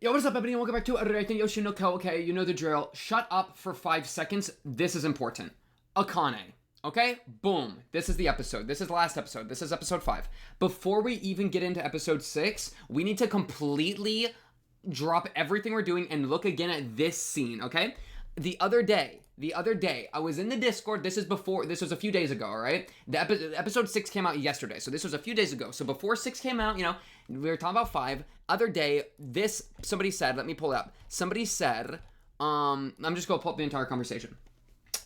Yo, what is up, everybody? Welcome back to Reacting Oshi no Ko. Okay, you know the drill. Shut up for 5 seconds. This is important. Akane. Okay? Boom. This is the episode. This is the last episode. This is episode 5. Before we even get into episode 6, we need to completely drop everything we're doing and look again at this scene, okay? The other day, I was in the Discord. This was a few days ago, all right? Episode 6 came out yesterday, so this was a few days ago. So before 6 came out, you know, we were talking about 5. Other day, somebody said, let me pull it up. Somebody said, I'm just going to pull up the entire conversation.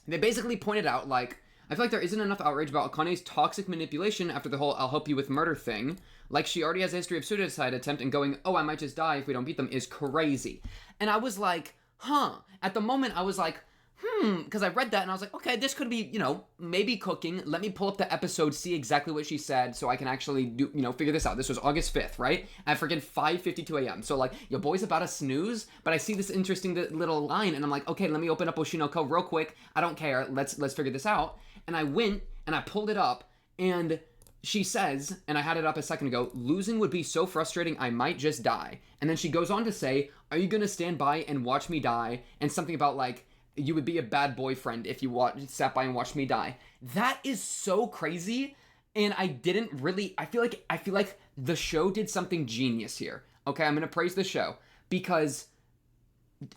They basically pointed out, like, I feel like there isn't enough outrage about Akane's toxic manipulation after the whole I'll help you with murder thing. Like, she already has a history of suicide attempt, and going, oh, I might just die if we don't beat them is crazy. And I was like, huh. At the moment, I was like, because I read that and I was like, okay, this could be, you know, maybe cooking. Let me pull up the episode, see exactly what she said so I can actually do, you know, figure this out. This was August 5th, right? At freaking 5:52 a.m. So, like, your boy's about to snooze, but I see this interesting little line and I'm like, okay, let me open up Oshi no Ko real quick. I don't care. Let's figure this out. And I went and I pulled it up and she says, and I had it up a second ago, losing would be so frustrating I might just die. And then she goes on to say, are you going to stand by and watch me die? And something about, like, you would be a bad boyfriend if you sat by and watched me die. That is so crazy, and I feel like the show did something genius here. Okay, I'm gonna praise the show because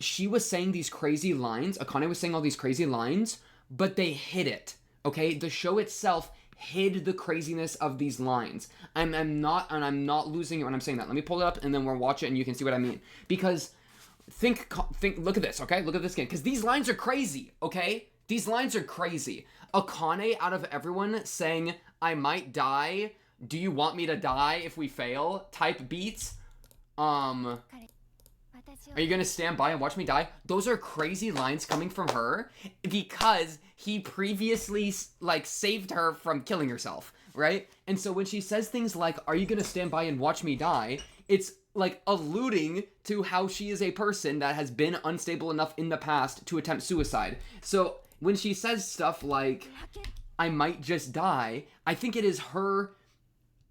she was saying these crazy lines. Akane was saying all these crazy lines, but they hid it. Okay, the show itself hid the craziness of these lines. I'm not losing it when I'm saying that. Let me pull it up and then we'll watch it and you can see what I mean. Because think, look at this, okay? Look at this again, because these lines are crazy, okay? These lines are crazy. Akane, out of everyone, saying, I might die, do you want me to die if we fail, type beats, are you gonna stand by and watch me die? Those are crazy lines coming from her, because he previously, like, saved her from killing herself, right? And so when she says things like, are you gonna stand by and watch me die, it's like alluding to how she is a person that has been unstable enough in the past to attempt suicide. So when she says stuff like, I might just die, I think it is her,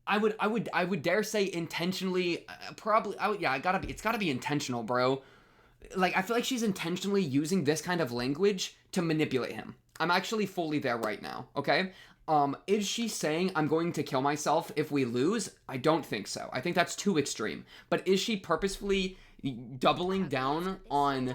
I would dare say intentionally, it's gotta be intentional, bro. Like, I feel like she's intentionally using this kind of language to manipulate him. I'm actually fully there right now, okay? Is she saying I'm going to kill myself if we lose? I don't think so. I think that's too extreme. But is she purposefully doubling down on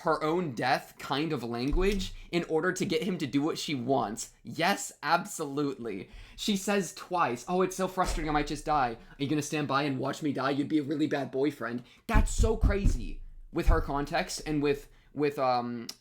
her own death kind of language in order to get him to do what she wants? Yes, absolutely. She says twice, oh, it's so frustrating, I might just die. Are you gonna stand by and watch me die? You'd be a really bad boyfriend. That's so crazy with her context and with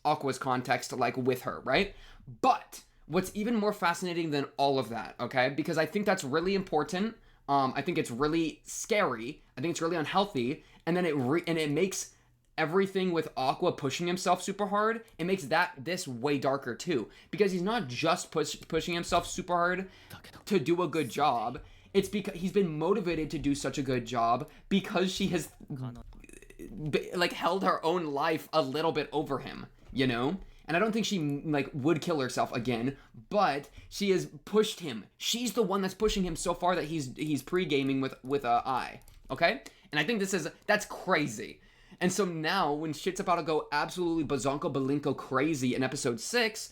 Aqua's context, like, with her, right? But what's even more fascinating than all of that, okay? Because I think that's really important. I think it's really scary. I think it's really unhealthy. And then it makes everything with Aqua pushing himself super hard, it makes this way darker too. Because he's not just pushing himself super hard to do a good job. It's because he's been motivated to do such a good job because she has, like, held her own life a little bit over him, you know? And I don't think she, like, would kill herself again, but she has pushed him. She's the one that's pushing him so far that he's pre-gaming with a eye, okay? And I think that's crazy. And so now, when shit's about to go absolutely bazonko balinko crazy in episode 6,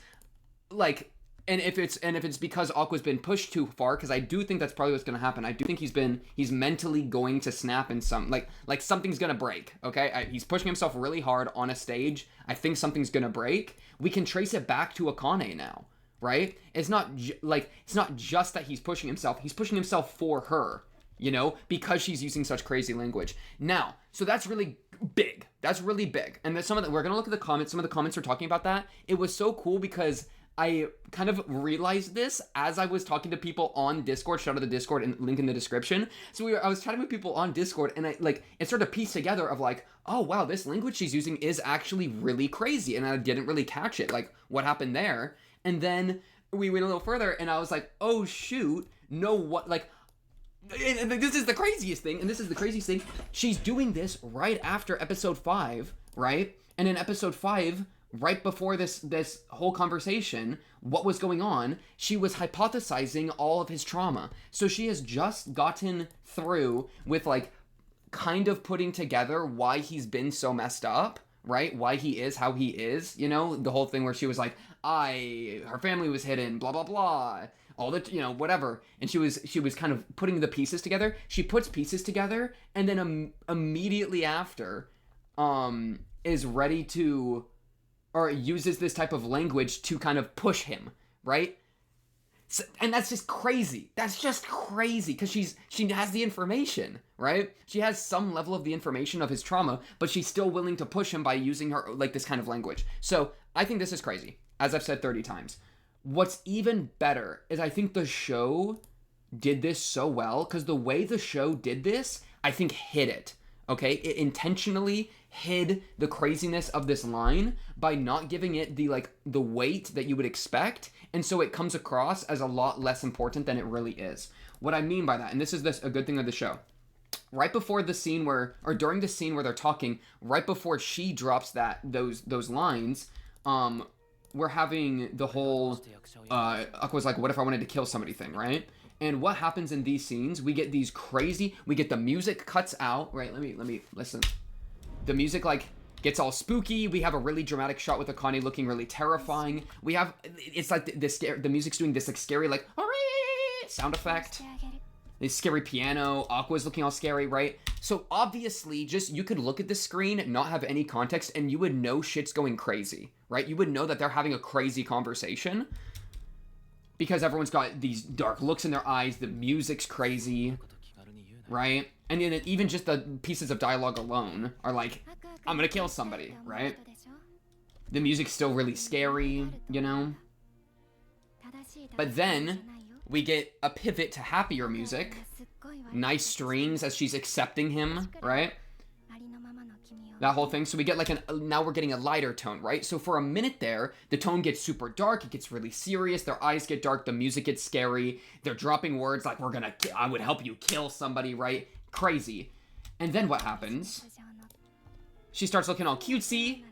like, and if it's because Aqua's been pushed too far, because I do think that's probably what's gonna happen. I do think he's mentally going to snap in some, like something's gonna break, okay? He's pushing himself really hard on a stage. I think something's gonna break. We can trace it back to Akane now, right? It's not just that he's pushing himself for her, you know, because she's using such crazy language. Now, so that's really big. That's really big. And we're gonna look at the comments. Some of the comments are talking about that. It was so cool because I kind of realized this as I was talking to people on Discord. Shout out to the Discord and link in the description. So I was chatting with people on Discord and it started to piece together of like, oh wow, this language she's using is actually really crazy. And I didn't really catch it. Like, what happened there? And then we went a little further and I was like, oh shoot, and this is the craziest thing, she's doing this right after episode 5, right? And in episode 5, right before this whole conversation, what was going on, she was hypothesizing all of his trauma. So she has just gotten through with, like, kind of putting together why he's been so messed up, right? Why he is how he is, you know? The whole thing where she was like, her family was hidden, blah, blah, blah. All the, you know, whatever. And she was kind of putting the pieces together. She puts pieces together, and then immediately after, is ready to, or uses this type of language to kind of push him, right? So, and that's just crazy. That's just crazy, because she has the information, right? She has some level of the information of his trauma, but she's still willing to push him by using her, like, this kind of language. So I think this is crazy, as I've said 30 times. What's even better is I think the show did this so well, because the way the show did this, I think hid it, okay? It intentionally hid the craziness of this line by not giving it the weight that you would expect, and so it comes across as a lot less important than it really is. What I mean by that, and this is a good thing of the show, right before the scene during the scene where they're talking, right before she drops those lines, we're having the whole, Aqua's like, what if I wanted to kill somebody thing, right? And what happens in these scenes, we get the music cuts out, right? Let me listen. The music, like, gets all spooky. We have a really dramatic shot with Akane looking really terrifying. It's like the music's doing this, like, scary, like, sound effect. This scary piano, Aqua's looking all scary, right? So obviously, you could look at the screen, not have any context, and you would know shit's going crazy, right? You would know that they're having a crazy conversation because everyone's got these dark looks in their eyes, the music's crazy, right? And then even just the pieces of dialogue alone are like, I'm gonna kill somebody, right? The music's still really scary, you know? But then we get a pivot to happier music. Nice strings as she's accepting him, right? That whole thing. So we get now we're getting a lighter tone, right? So for a minute there, the tone gets super dark. It gets really serious. Their eyes get dark. The music gets scary. They're dropping words like, I would help you kill somebody, right? Crazy. And then what happens? She starts looking all cutesy,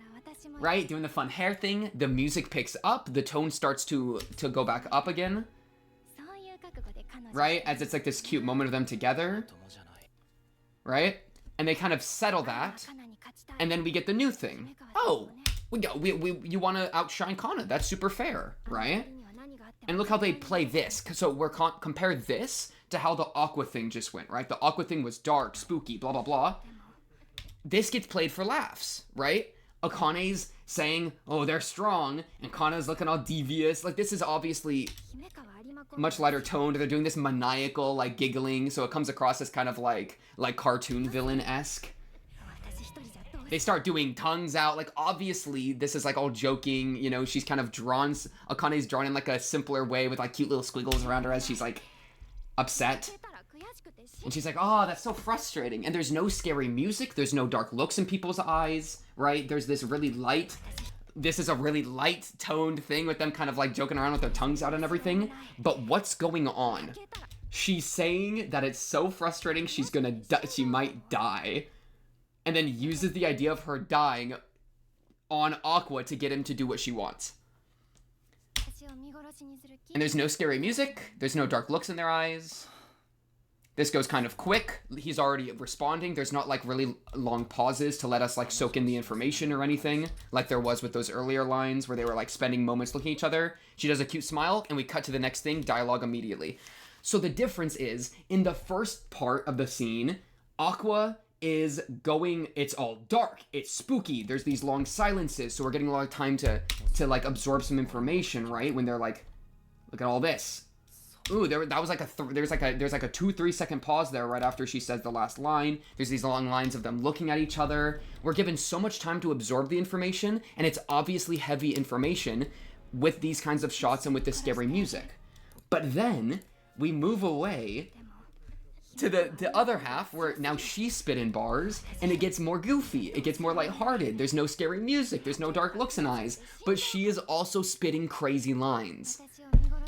right? Doing the fun hair thing. The music picks up. The tone starts to go back up again. Right? As it's like this cute moment of them together. Right? And they kind of settle that. And then we get the new thing. Oh, you want to outshine Kana. That's super fair, right? And look how they play this. So we're compare this to how the Aqua thing just went, right? The Aqua thing was dark, spooky, blah, blah, blah. This gets played for laughs, right? Akane's saying, oh, they're strong, and Kana's looking all devious. Like, this is obviously much lighter toned. They're doing this maniacal, like, giggling, so it comes across as kind of like cartoon villain-esque. They start doing tongues out. Like, obviously, this is, like, all joking. You know, she's kind of Akane's drawn in, like, a simpler way with, like, cute little squiggles around her as she's, like, upset. And she's like, oh, that's so frustrating. And there's no scary music. There's no dark looks in people's eyes, right? There's this really light... This is a really light-toned thing with them kind of, like, joking around with their tongues out and everything. But what's going on? She's saying that it's so frustrating she might die. And then uses the idea of her dying on Aqua to get him to do what she wants. And there's no scary music. There's no dark looks in their eyes. This goes kind of quick. He's already responding. There's not, like, really long pauses to let us, like, soak in the information or anything, like there was with those earlier lines where they were, like, spending moments looking at each other. She does a cute smile, and we cut to the next thing, dialogue immediately. So the difference is, in the first part of the scene, Aqua is going, it's all dark, it's spooky, there's these long silences, so we're getting a lot of time to like, absorb some information, right? When they're like, look at all this. Ooh, that was like there's like a 2-3 second pause there right after she says the last line. There's these long lines of them looking at each other. We're given so much time to absorb the information, and it's obviously heavy information with these kinds of shots and with this scary music. But then we move away to the other half where now she's spitting bars and it gets more goofy. It gets more lighthearted. There's no scary music. There's no dark looks in eyes. But she is also spitting crazy lines.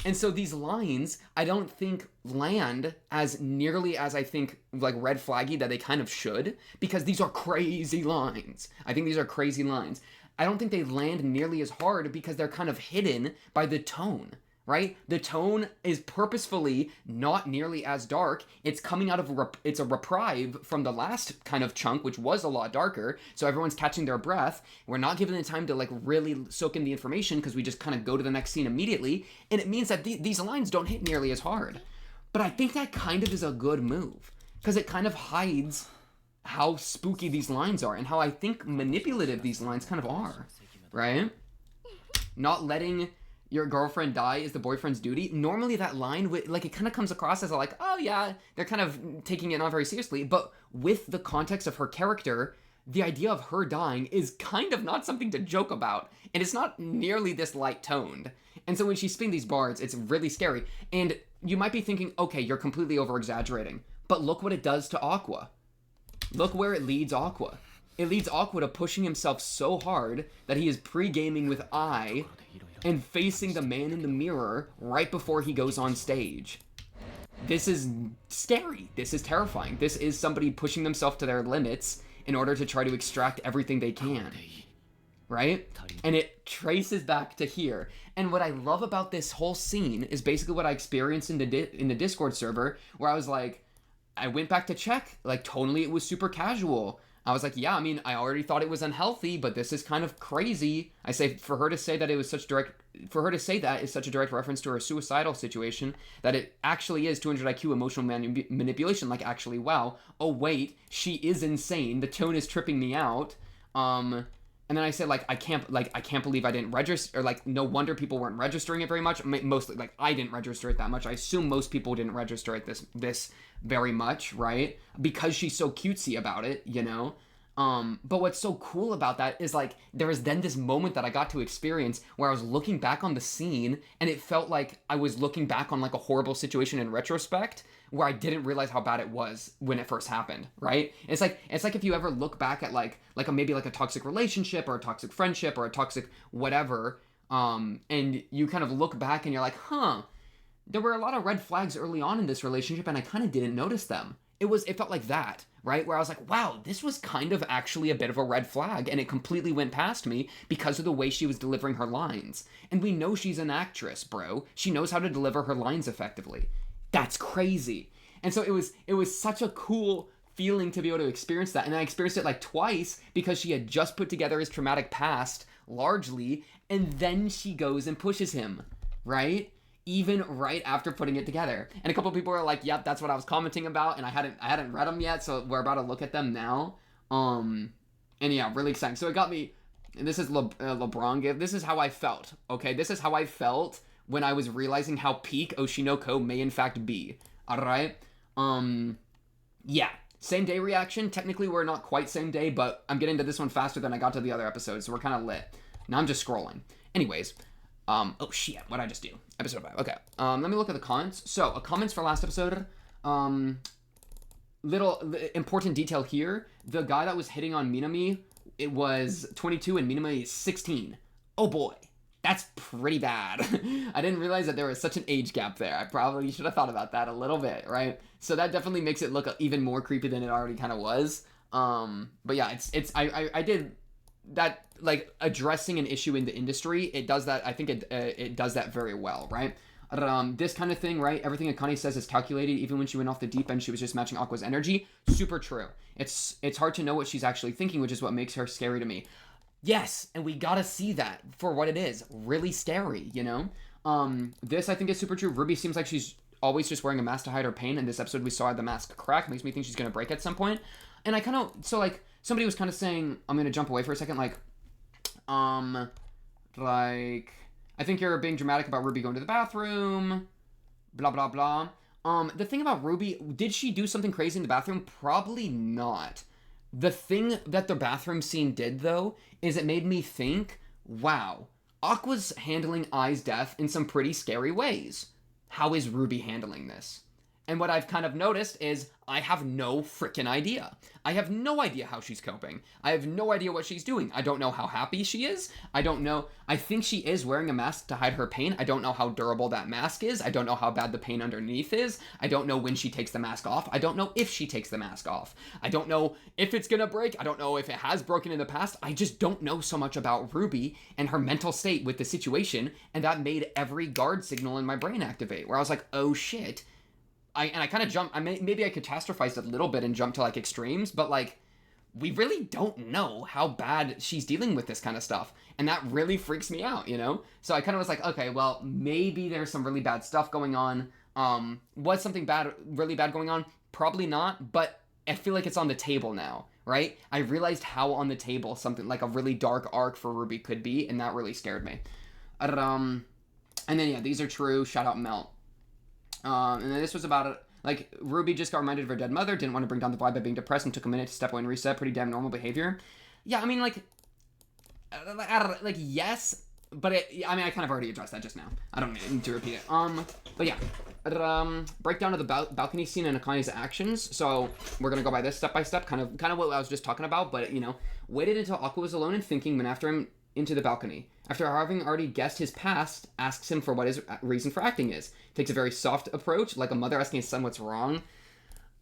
And so these lines, I don't think land as nearly as I think, like, red flaggy that they kind of should, because these are crazy lines. I think these are crazy lines. I don't think they land nearly as hard because they're kind of hidden by the tone right? The tone is purposefully not nearly as dark. It's coming out of it's a reprieve from the last kind of chunk, which was a lot darker. So everyone's catching their breath. We're not given the time to like really soak in the information because we just kind of go to the next scene immediately. And it means that these lines don't hit nearly as hard. But I think that kind of is a good move because it kind of hides how spooky these lines are and how I think manipulative these lines kind of are, right? Not letting your girlfriend die is the boyfriend's duty. Normally that line, like, it kind of comes across as like, oh yeah, they're kind of taking it not very seriously. But with the context of her character, the idea of her dying is kind of not something to joke about. And it's not nearly this light-toned. And so when she's spinning these bars, it's really scary. And you might be thinking, okay, you're completely over-exaggerating. But look what it does to Aqua. Look where it leads Aqua. It leads Aqua to pushing himself so hard that he is pre-gaming with I and facing the man in the mirror right before he goes on stage. This is scary. This is terrifying. This is somebody pushing themselves to their limits in order to try to extract everything they can. Right? And it traces back to here. And what I love about this whole scene is basically what I experienced in the Discord server, where I was like, I went back to check, like, totally it was super casual. I was like, yeah, I mean, I already thought it was unhealthy, but this is kind of crazy. I say, for her to say that is such a direct reference to her suicidal situation, that it actually is 200 IQ emotional manipulation, like, actually, wow, oh wait, she is insane, the tone is tripping me out, and then I said, like, I can't believe I didn't register, or, like, no wonder people weren't registering it very much, mostly, like, I didn't register it that much, I assume most people didn't register it this very much, right? Because she's so cutesy about it, you know? But what's so cool about that is, like, there was then this moment that I got to experience where I was looking back on the scene, and it felt like I was looking back on, like, a horrible situation in retrospect, where I didn't realize how bad it was when it first happened, right? It's like if you ever look back at, maybe a toxic relationship, or a toxic friendship, or a toxic whatever, and you kind of look back and you're like, huh, there were a lot of red flags early on in this relationship, and I kind of didn't notice them. It felt like that, right? Where I was like, wow, this was kind of actually a bit of a red flag, and it completely went past me because of the way she was delivering her lines. And we know she's an actress, bro. She knows how to deliver her lines effectively. That's crazy. And so it was such a cool feeling to be able to experience that. And I experienced it like twice because she had just put together his traumatic past, largely, and then she goes and pushes him, right? Even right after putting it together. And a couple people were like, yep, that's what I was commenting about, and I hadn't read them yet, so we're about to look at them now. And yeah, really exciting. So it got me, and this is LeBron give, this is how I felt, okay? This is how I felt when I was realizing how peak Oshi no Ko may in fact be, alright? Yeah, same day reaction. Technically we're not quite same day, but I'm getting to this one faster than I got to the other episodes, so we're kind of lit. Now I'm just scrolling. Anyways, oh shit, what'd I just do? Episode 5, okay. Let me look at the comments. So, comments for last episode. Little important detail here. The guy that was hitting on Minami, it was 22 and Minami is 16. Oh boy, that's pretty bad. I didn't realize that there was such an age gap there. I probably should have thought about that a little bit, right? So that definitely makes it look even more creepy than it already kind of was. But yeah, I did that, like, addressing an issue in the industry, it does that. I think it does that very well, right? This kind of thing, right? Everything Akane says is calculated. Even when she went off the deep end, she was just matching Aqua's energy. Super true. It's hard to know what she's actually thinking, which is what makes her scary to me. Yes, and we gotta see that for what it is. Really scary, you know? This, I think, is super true. Ruby seems like she's always just wearing a mask to hide her pain. In this episode, we saw the mask crack. Makes me think she's gonna break at some point. And I kind of, so, like, somebody was kind of saying, I'm going to jump away for a second, like, I think you're being dramatic about Ruby going to the bathroom, blah, blah, blah. The thing about Ruby, did she do something crazy in the bathroom? Probably not. The thing that the bathroom scene did, though, is it made me think, wow, Aqua's handling Ai's death in some pretty scary ways. How is Ruby handling this? And what I've kind of noticed is I have no freaking idea. I have no idea how she's coping. I have no idea what she's doing. I don't know how happy she is. I don't know. I think she is wearing a mask to hide her pain. I don't know how durable that mask is. I don't know how bad the pain underneath is. I don't know when she takes the mask off. I don't know if she takes the mask off. I don't know if it's gonna break. I don't know if it has broken in the past. I just don't know so much about Ruby and her mental state with the situation, and that made every guard signal in my brain activate, where I was like, oh shit. I kind of jumped. Maybe I catastrophized a little bit and jumped to like extremes, but like we really don't know how bad she's dealing with this kind of stuff, and that really freaks me out, you know. So I kind of was like, okay, well maybe there's some really bad stuff going on. Was something really bad going on? Probably not, but I feel like it's on the table now, right? I realized how on the table something like a really dark arc for Ruby could be, and that really scared me. And then yeah, these are true. Shout out Melt. And then this was about it. Like, Ruby just got reminded of her dead mother, didn't want to bring down the vibe by being depressed, and took a minute to step away and reset. Pretty damn normal behavior. Yeah, I mean, like, yes, but I kind of already addressed that just now. I don't need to repeat it. But yeah. Breakdown of the balcony scene and Akane's actions. So we're gonna go by this step by step, kind of what I was just talking about. But you know, waited until Aqua was alone and thinking, went after him into the balcony. After having already guessed his past, asks him for what his reason for acting is. Takes a very soft approach, like a mother asking his son what's wrong.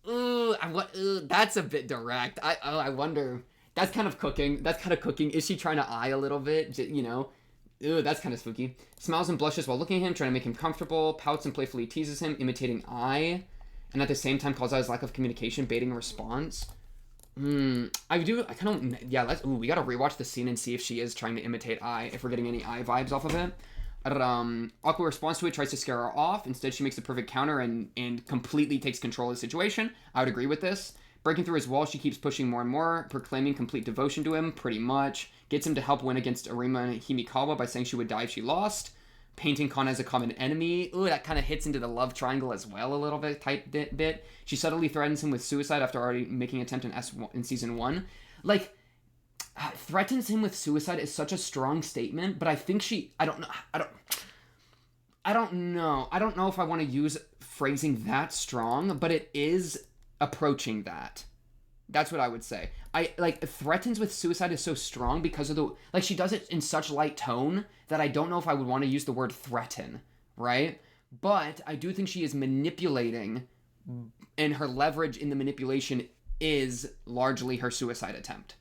That's a bit direct. I wonder. That's kind of cooking. Is she trying to eye a little bit? You know? That's kind of spooky. Smiles and blushes while looking at him, trying to make him comfortable. Pouts and playfully teases him, imitating eye. And at the same time calls out his lack of communication, baiting a response. We gotta rewatch the scene and see if she is trying to imitate Ai, if we're getting any Ai vibes off of it. Aqua responds to it, tries to scare her off. Instead, she makes the perfect counter and completely takes control of the situation. I would agree with this. Breaking through his wall, she keeps pushing more and more, proclaiming complete devotion to him, pretty much. Gets him to help win against Arima and Himikawa by saying she would die if she lost. Painting Kana as a common enemy. That kind of hits into the love triangle as well a little bit, bit. She subtly threatens him with suicide after already making an attempt in season 1. Like, threatens him with suicide is such a strong statement, but I think I don't know if I want to use phrasing that strong, but it is approaching that. That's what I would say. Threatens with suicide is so strong because of she does it in such light tone that I don't know if I would want to use the word threaten, right? But I do think she is manipulating, and her leverage in the manipulation is largely her suicide attempt.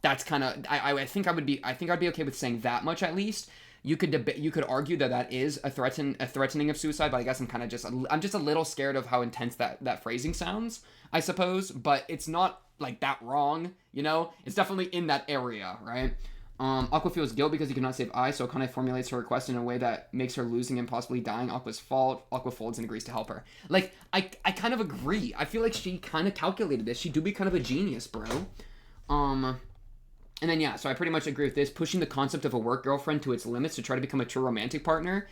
That's kind of, I think I'd be okay with saying that much at least. You could argue that is a threatening of suicide, but I guess I'm just a little scared of how intense that phrasing sounds, I suppose, but it's not like that wrong, you know? It's definitely in that area, right? Aqua feels guilt because he cannot save Ai, so Akane formulates her request in a way that makes her losing and possibly dying Aqua's fault. Aqua folds and agrees to help her. Like, I kind of agree. I feel like she kind of calculated this. She do be kind of a genius, bro. And then, yeah, so I pretty much agree with this. Pushing the concept of a work girlfriend to its limits to try to become a true romantic partner.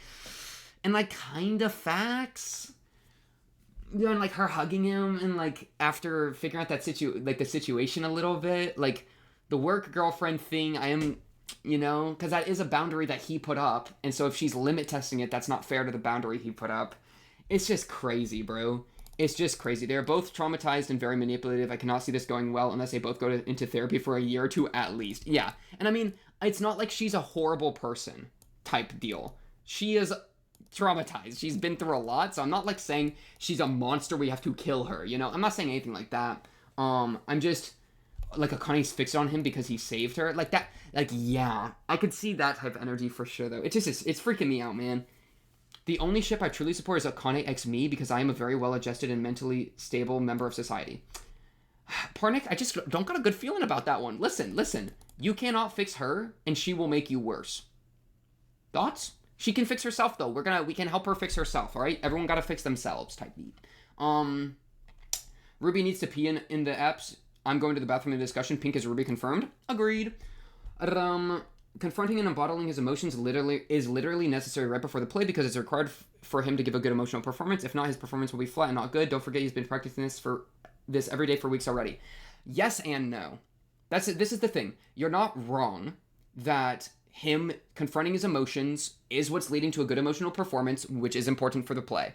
And, like, kind of facts. You know, and, like, her hugging him and, like, after figuring out the situation a little bit. Like, the work girlfriend thing, I am, you know, because that is a boundary that he put up. And so if she's limit testing it, that's not fair to the boundary he put up. It's just crazy, bro. It's just crazy. They're both traumatized and very manipulative. I cannot see this going well unless they both go into therapy for a year or two at least. Yeah. And I mean, it's not like she's a horrible person type deal. She is traumatized. She's been through a lot. So I'm not like saying she's a monster. We have to kill her. You know, I'm not saying anything like that. I'm just like Akane's fixed on him because he saved her. Like that. Like, yeah, I could see that type of energy for sure though. It's freaking me out, man. The only ship I truly support is Akane x me because I am a very well-adjusted and mentally stable member of society. Parnik, I just don't got a good feeling about that one. Listen. You cannot fix her, and she will make you worse. Thoughts? She can fix herself, though. We can help her fix herself, all right? Everyone gotta fix themselves, type beat. Ruby needs to pee in the eps. I'm going to the bathroom in the discussion. Pink is Ruby confirmed. Agreed. Confronting and embodying his emotions is literally necessary right before the play because it's required for him to give a good emotional performance. If not, his performance will be flat and not good. Don't forget he's been practicing this every day for weeks already. Yes and no. This is the thing. You're not wrong that him confronting his emotions is what's leading to a good emotional performance, which is important for the play.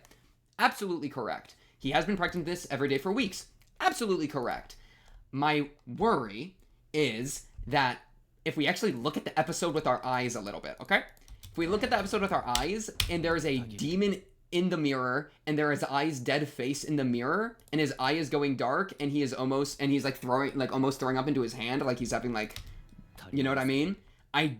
Absolutely correct. He has been practicing this every day for weeks. Absolutely correct. My worry is that if we actually look at the episode with our eyes a little bit, okay? If we look at the episode with our eyes and there is a demon in the mirror and there is Ai's dead face in the mirror and his eye is going dark and he's like throwing, like almost throwing up into his hand, like he's having like, you know what I mean? I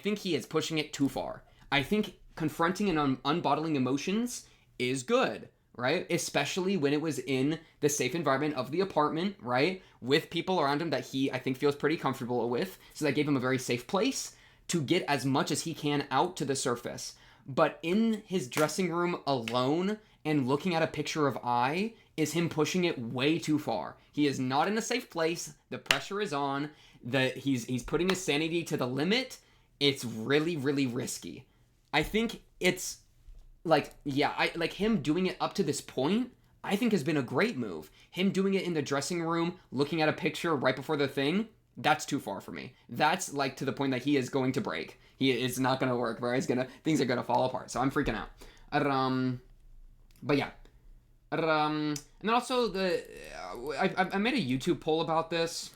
think he is pushing it too far. I think confronting and unbottling emotions is good, right? Especially when it was in the safe environment of the apartment, right? With people around him that he, I think, feels pretty comfortable with. So that gave him a very safe place to get as much as he can out to the surface. But in his dressing room alone and looking at a picture of I is him pushing it way too far. He is not in a safe place. The pressure is on. He's putting his sanity to the limit. It's really, really risky. I think it's like, yeah, like him doing it up to this point, I think has been a great move. Him doing it in the dressing room, looking at a picture right before the thing, that's too far for me. That's like to the point that he is going to break. It's not going to work, bro. Things are going to fall apart. So I'm freaking out. But yeah. And then also I made a YouTube poll about this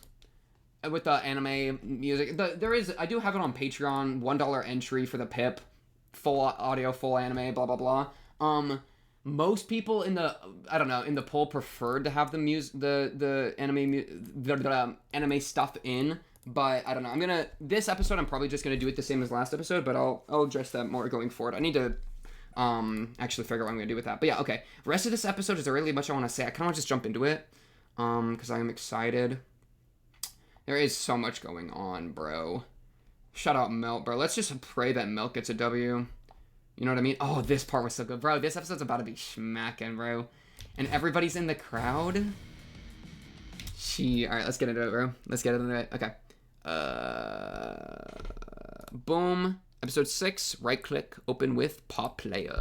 with the anime music. I do have it on Patreon, $1 entry for the PIP. Full audio, full anime, blah, blah, blah. Most people in the poll preferred to have the anime stuff in, but I don't know. This episode, I'm probably just gonna do it the same as last episode, but I'll address that more going forward. I need to, actually figure out what I'm gonna do with that. But yeah, okay. The rest of this episode, is there really much I want to say? I kind of want to just jump into it, because I am excited. There is so much going on, bro. Shout out Melt, bro. Let's just pray that Melt gets a W. You know what I mean? Oh, this part was so good. Bro, this episode's about to be schmacking, bro. And everybody's in the crowd. Alright, let's get into it, bro. Let's get into it. Okay. Boom. Episode 6. Right click. Open with Pop Player.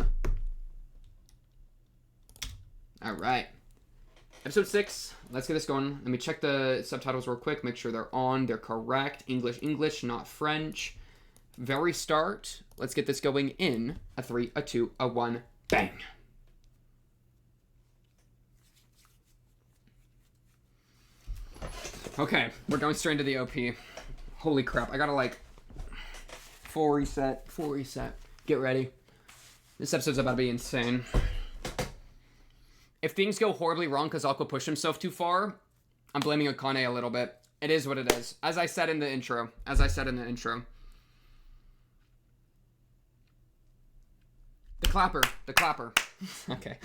Alright. Episode 6, let's get this going. Let me check the subtitles real quick, make sure they're on, they're correct. English, not French. Very start, let's get this going in a 3, a 2, a 1, bang. Okay, we're going straight into the OP. Holy crap, I gotta like, full reset. Get ready. This episode's about to be insane. If things go horribly wrong because Aqua pushed himself too far, I'm blaming Akane a little bit. It is what it is. As I said in the intro. The clapper. Okay.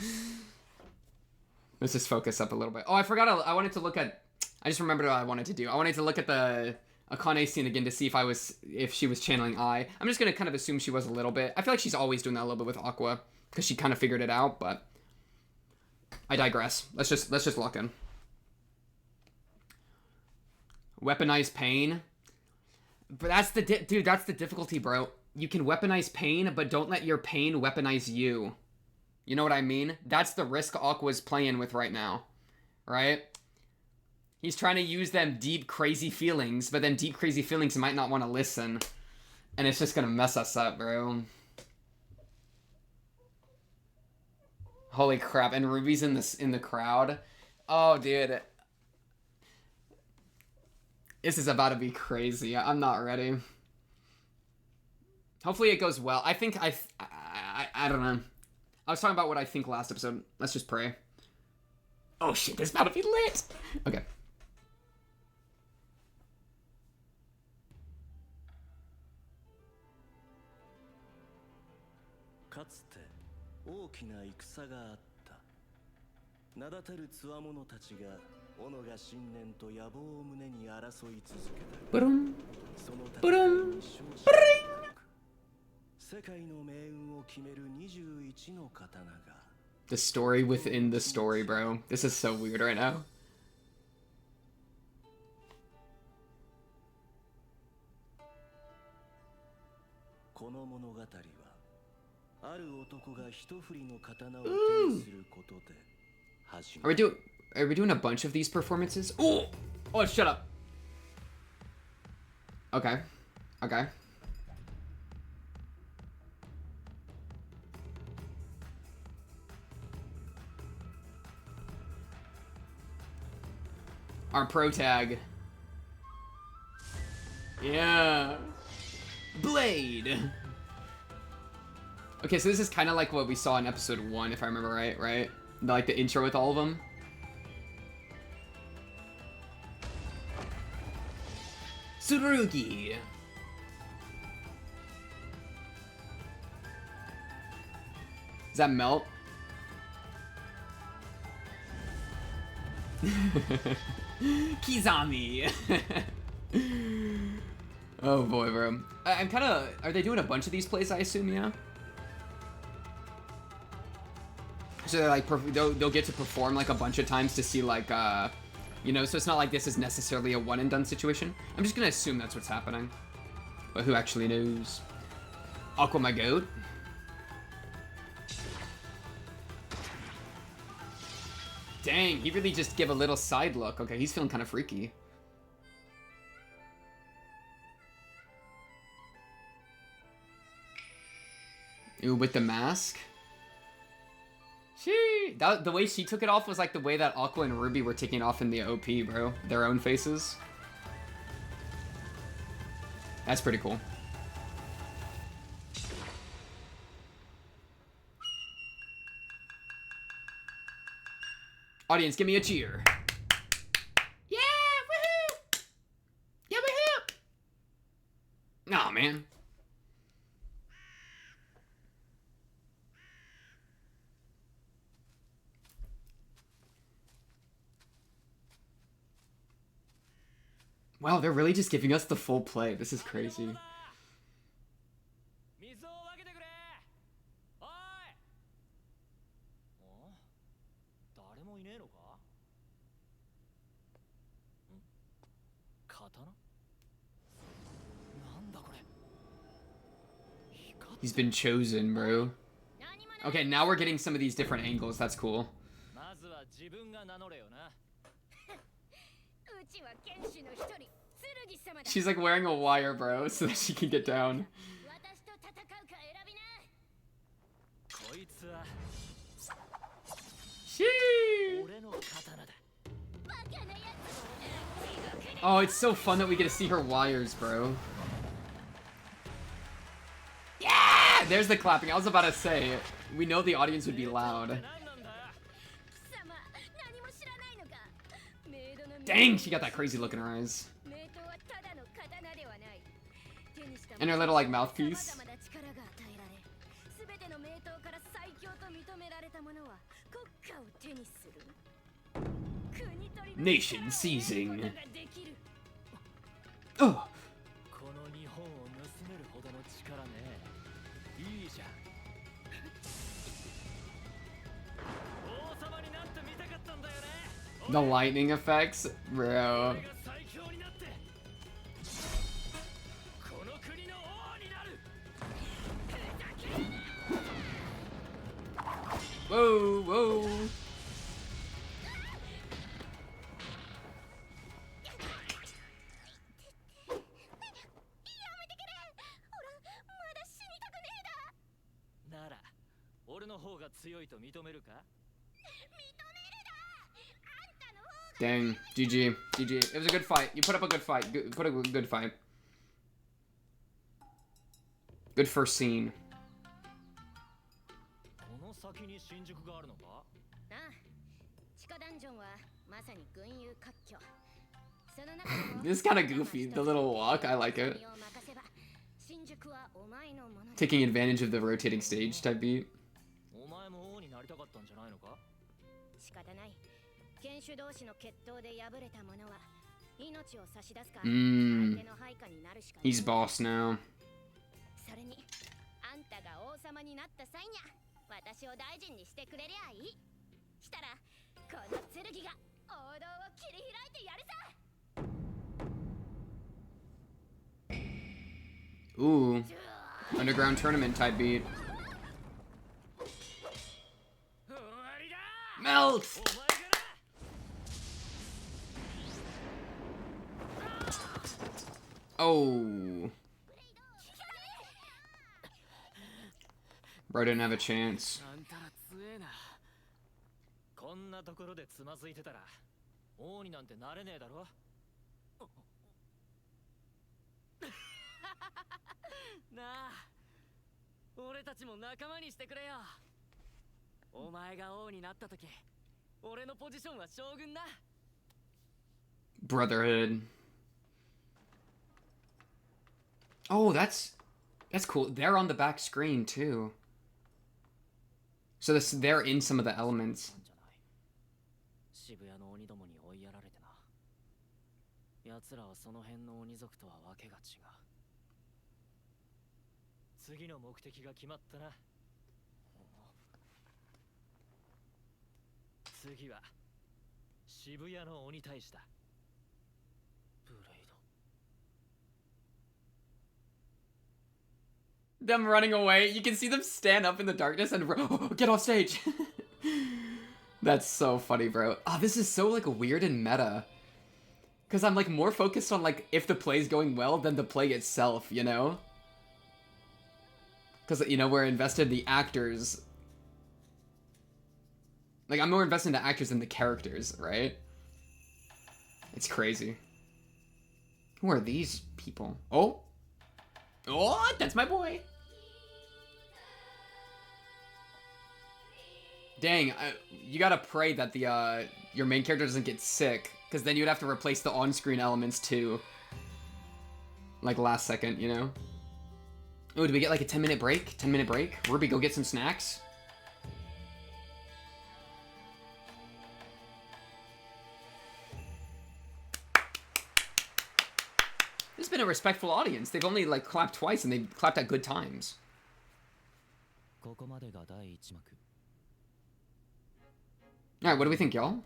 Let's just focus up a little bit. Oh, I forgot. I wanted to look at... I just remembered what I wanted to do. I wanted to look at the Akane scene again to see if she was channeling I. I'm just going to kind of assume she was a little bit. I feel like she's always doing that a little bit with Aqua because she kind of figured it out, but... I digress. Let's just lock in. Weaponize pain. But that's the difficulty, bro. You can weaponize pain, but don't let your pain weaponize you. You know what I mean? That's the risk Aqua's playing with right now. Right? He's trying to use them deep, crazy feelings, but then deep, crazy feelings might not want to listen. And it's just gonna mess us up, bro. Holy crap, and Ruby's in the crowd. Oh, dude. This is about to be crazy. I'm not ready. Hopefully it goes well. I think I don't know. I was talking about what I think last episode. Let's just pray. Oh shit, this is about to be lit. Okay. Ba-dum. Ba-dum. Ba-ding. The story within the story, bro. This is so weird right now. Ooh. Are we doing a bunch of these performances? Ooh. Oh, shut up. Okay. Okay. Our pro tag. Yeah. Blade. Okay, so this is kind of like what we saw in episode 1, if I remember right? Like the intro with all of them. Tsurugi. Does that melt? Kizami. Oh boy, bro. I'm kind of... Are they doing a bunch of these plays, I assume, yeah? So they're like, they'll get to perform like a bunch of times to see like, you know, so it's not like this is necessarily a one and done situation. I'm just gonna assume that's what's happening. But who actually knows? Aqua my goat. Dang, he really just gave a little side look. Okay, he's feeling kind of freaky. Ooh, with the mask? The way she took it off was like the way that Aqua and Ruby were taking off in the OP, bro. Their own faces. That's pretty cool. Audience, give me a cheer. Yeah, woohoo! Yeah, woohoo! Aw, man. Wow, they're really just giving us the full play. This is crazy. He's been chosen, bro. Okay, now we're getting some of these different angles. That's cool. She's like wearing a wire, bro, so that she can get down. Shee! Oh, it's so fun that we get to see her wires, bro. Yeah! There's the clapping. I was about to say, we know the audience would be loud. Dang, she got that crazy look in her eyes. And her little, like, mouthpiece. Nation seizing. Oh. The lightning effects, bro. Whoa, whoa. Dang, GG, GG. It was a good fight. You put up a good fight. Put a good fight. Good first scene. This is kind of goofy, the little walk. I like it. Taking advantage of the rotating stage type beat. He's boss now. Ooh, underground tournament type beat. Melt! Oh. Bro didn't have a chance. 王になんてなれねえだろ。なあ、俺たちも仲間にしてくれよ。お前が王になった時、俺のポジションは将軍だ。 Brotherhood. Oh, that's cool. They're on the back screen too. So they're in some of the elements. 渋谷の鬼どもに追いやられてな。奴らはその辺の鬼族とはわけが違う。次の目的が決まったな。次は渋谷の鬼大使だ。ブレイド。 Them running away. You can see them stand up in the darkness and get off stage. That's so funny, bro. Oh, this is so like weird and meta. Cause I'm like more focused on like if the play's going well than the play itself, you know? Cause you know we're invested in the actors. Like I'm more invested in the actors than the characters, right? It's crazy. Who are these people? Oh, oh, that's my boy. Dang, you gotta pray that the your main character doesn't get sick, because then you'd have to replace the on-screen elements too. Like last second, you know? Oh, did we get like a 10-minute break? 10-minute break? Ruby, go get some snacks? This has been a respectful audience. They've only like clapped twice and they've clapped at good times. Alright, what do we think, y'all?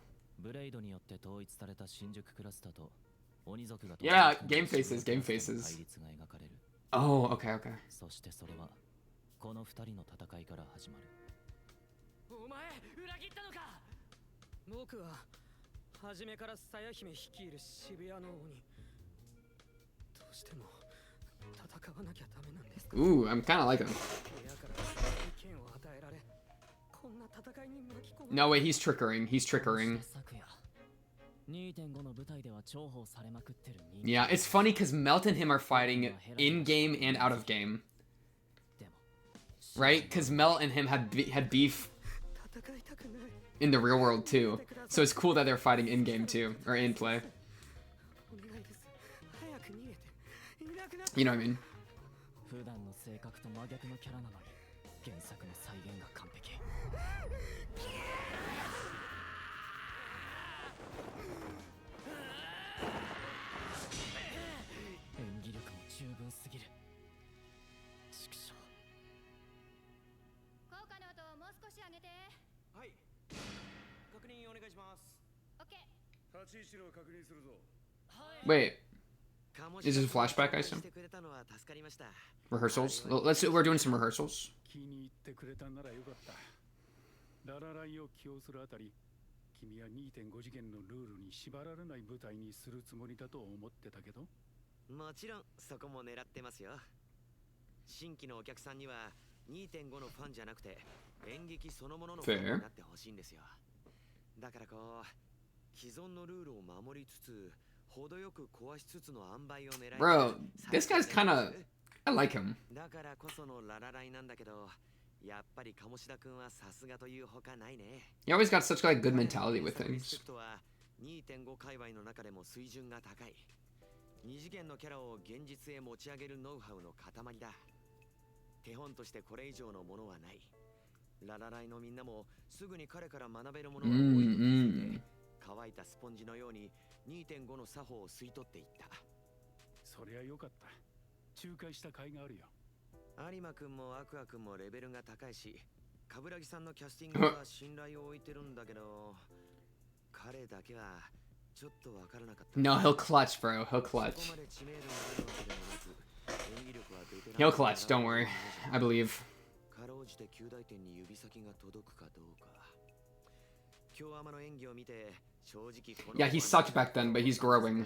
Yeah, game faces, game faces. Oh, okay, okay. この二人の戦いから始まる。お前裏切ったのか。僕は初めから鞘姫率いる渋谷の王にどうしても戦わなきゃダメなんですか。 Ooh, I'm kind of like him. No way, he's trickering. He's trickering. Yeah, it's funny because Melt and him are fighting in-game and out of game. Right? Because Melt and him had beef in the real world too. So it's cool that they're fighting in-game too, or in play. You know what I mean? Wait, is this a flashback, I assume? Rehearsals? We're doing some rehearsals. Fair. Bro, this guy's kind of... I like him. He always got such like good mentality with things. Mm-hmm. 乾いたスポンジのように 2.5 の作法を吸い取っていった。そりゃよかった。仲介した甲斐があるよ。有馬くんもアクアくんもレベルが高いし、冠城さんのキャスティングは信頼を置いてるんだけど、彼だけはちょっとわからなかった。No, he'll clutch, bro. He'll clutch. He'll clutch, don't worry. I believe. かろうじて9大点に指先が届くかどうか。今日天の演技を見て。Yeah, he sucked back then, but he's growing.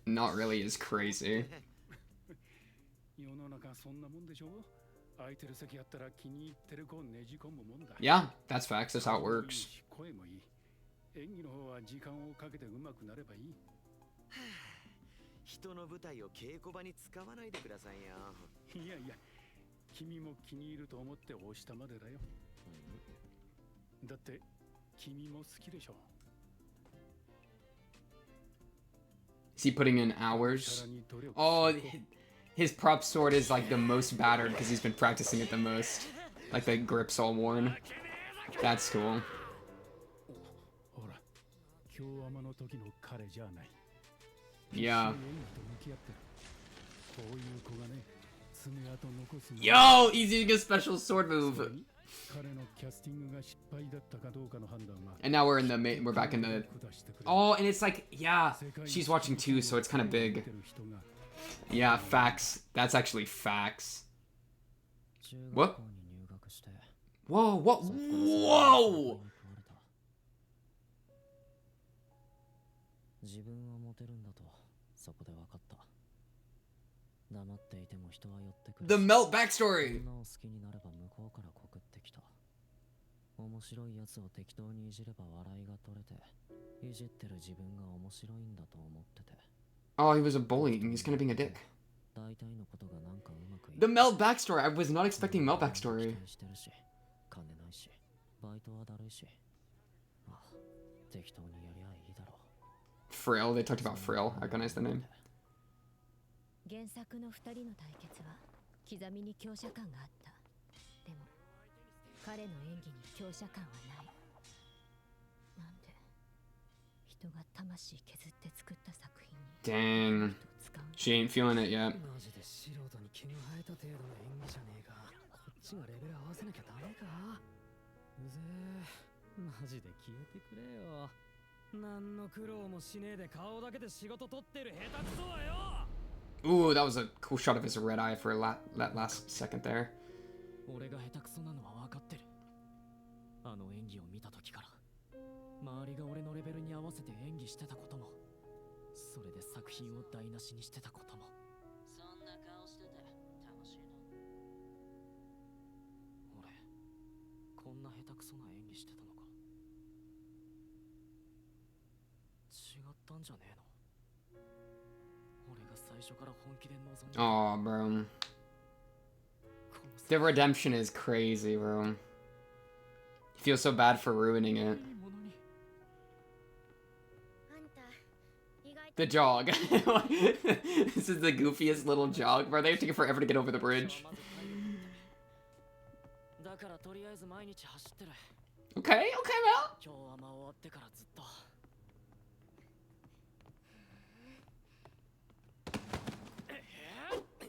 Not really is crazy. Yeah, that's facts. That's how it works. 演技の方は時間をかけてうまくなればいい。人の舞台を稽古場に使わないでくださいよ。いやいや、君も気に入ると思って押したまでだよ。だって君も好きでしょ。Is he putting in hours? Oh, his prop sword is like the most battered because he's been practicing it the most. Like the grip's all worn. That's cool. Yeah. Yo, he's using a special sword move. And now we're in the we're back in the. Oh, and it's like, yeah, she's watching too, so it's kind of big. Yeah, facts. That's actually facts. What? Whoa, what? Whoa! 自分をモテるんだとそこで分かった。黙っていても人は寄ってくる。 The Melt backstory. 女を好きになれば向こうから告ってきた。面白いやつを適当にいじれば笑いが取れて、いじってる自分が面白いんだと思ってて。Oh, he was a bully and he's kind of being a dick. 大体のことがなんかうまくいく。 The Melt backstory. I was not expecting Melt backstory. 金ないし、バイトはだるいし。あ、適当にやりゃいいだろう。 Frill. They talked about Frill. I recognize the name. 原作の2人の対決は刻みに強者感があった。でも彼の演技に強者感はない。なんで人が魂削って作った作品に Dang. She ain't feeling it yet. マジで素人に毛が生えた程度の演技じゃねえか。こっちがレベル合わせなきゃダメか。うぜえ、マジで消えてくれよ。なんの苦労もしねえで顔だけで仕事取ってる下手くそはよ。 Ooh, that was a cool shot of his red eye for that last second there. 俺が下手くそなのは分かってる。あの演技を見た時から周りが俺のレベルに合わせて演技してたことも、それで作品を台無しにしてたことも。そんな顔してて楽しいの？俺こんな下手くそな演技してたのか。違ったんじゃねえの？ Oh, bro. The redemption is crazy, bro. Feel so bad for ruining it. The jog. This is the goofiest little jog, bro. They have to take forever to get over the bridge. Okay, okay, Mel.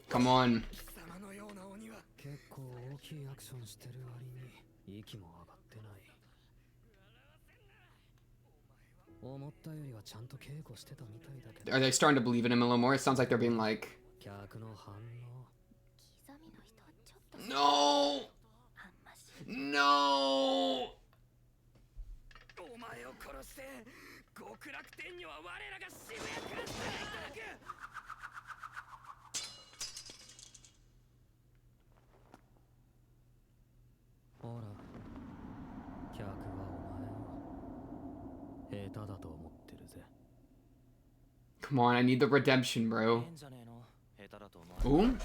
Come on. 結構大きいアクションしてる割に息も上がってない。思ったよりはちゃんと稽古してたみたいだけど。 Are they starting to believe in him a little more? It sounds like they're being like, 客の反応。 No! No! お前を殺して極楽天には我らが渋谷から伝えていただく。 ほら、客はお前を下手だと思ってるぜ。 Come on, I need the redemption, bro. Ooh?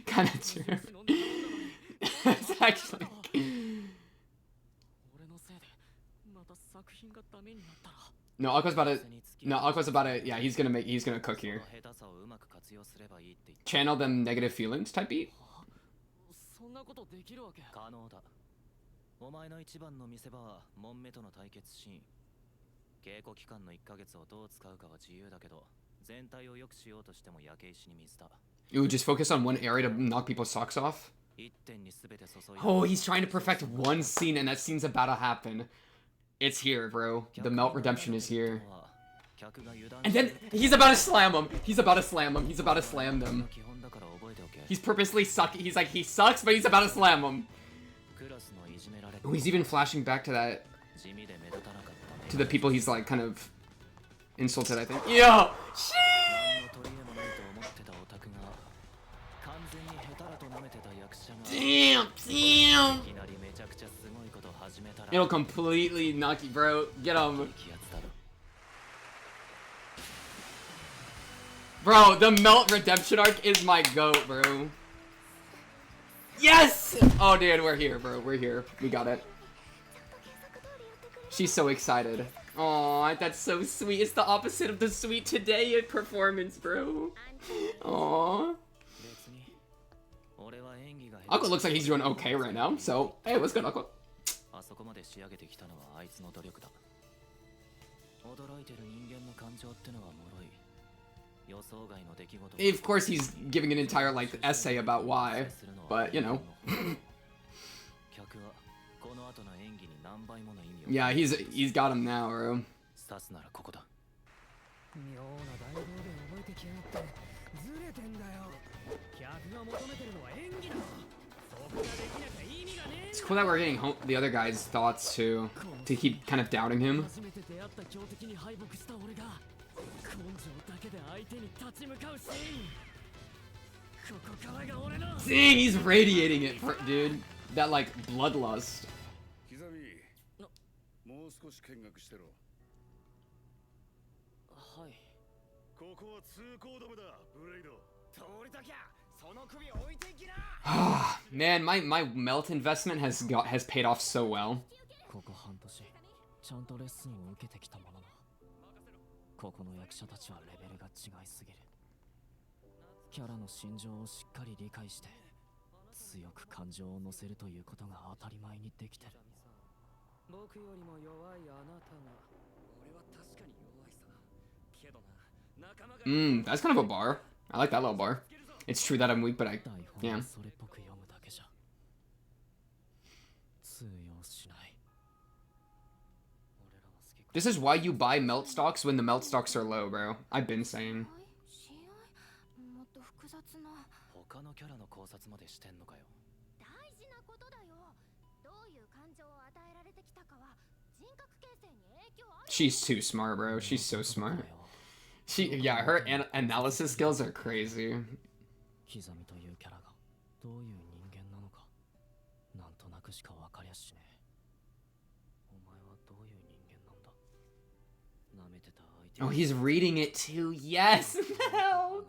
Kinda true. It's actually... No, Aqua's about to... No, Aqua's about to... Yeah, he's gonna cook here. Channel them negative feelings type beat? そんなことできるわけ？可能だ。お前の一番の見せ場はモンメとの対決シーン。稽古期間の1ヶ月をどう使うかは自由だけど、全体を良くしようとしても焼け石に水だ。 Ooh, just focus on one area to knock people's socks off? Oh, he's trying to perfect one scene and that scene's about to happen. It's here, bro. The Melt redemption is here. And then he's about to slam him. He's about to slam him. He's about to slam them. He's purposely sucking. He's like, he sucks, but he's about to slam him. Oh, he's even flashing back to that. To the people he's like kind of insulted, I think. Yo! Sheesh! Damn, damn. It'll completely knock you, bro. Get him. Bro, the Melt redemption arc is my goat, bro. Yes! Oh, dude, we're here, bro. We're here. We got it. She's so excited. Aw, that's so sweet. It's the opposite of the sweet today performance, bro. Aw. Aqua looks like he's doing okay right now, so hey, what's good, Aqua? Of course, he's giving an entire like essay about why, but you know. Yeah, he's got him now, bro. It's cool that we're getting the other guy's thoughts too, to keep kind of doubting him. Dang, he's radiating it, dude. That like bloodlust. Man, my Melt investment has paid off so well. That's kind of a bar. I like that little bar. It's true that I'm weak, but yeah. This is why you buy melt stocks when the melt stocks are low, bro. I've been saying. She's too smart, bro. She's so smart. Yeah, her analysis skills are crazy. Oh, he's reading it too. Yes, Melt.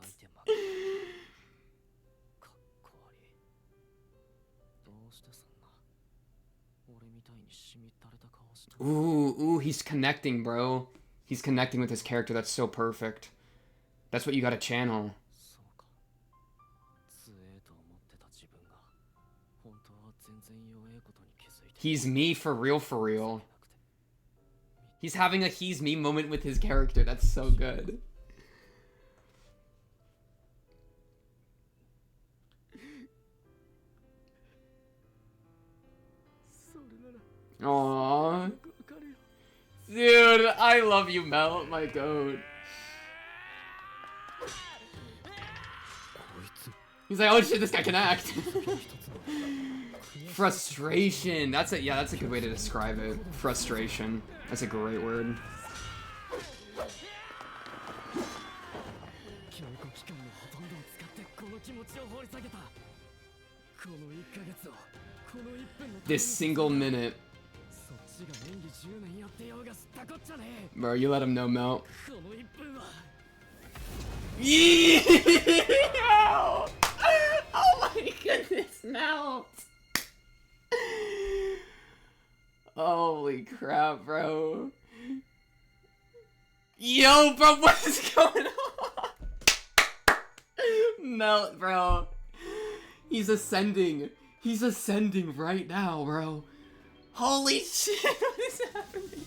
Ooh, he's connecting, bro. He's connecting with his character. That's so perfect. That's what you gotta channel. He's me for real, for real. He's having a he's me moment with his character. That's so good. Aww. Dude, I love you, Mel. My goat. He's like, oh shit, this guy can act. Frustration. That's a good way to describe it. Frustration. That's a great word. This single minute. Bro, you let him know, Mel. Yeah! Oh my goodness, Mel. Holy crap, bro. Yo, bro, what is going on? Melt, bro. He's ascending. He's ascending right now, bro. Holy shit, what is happening?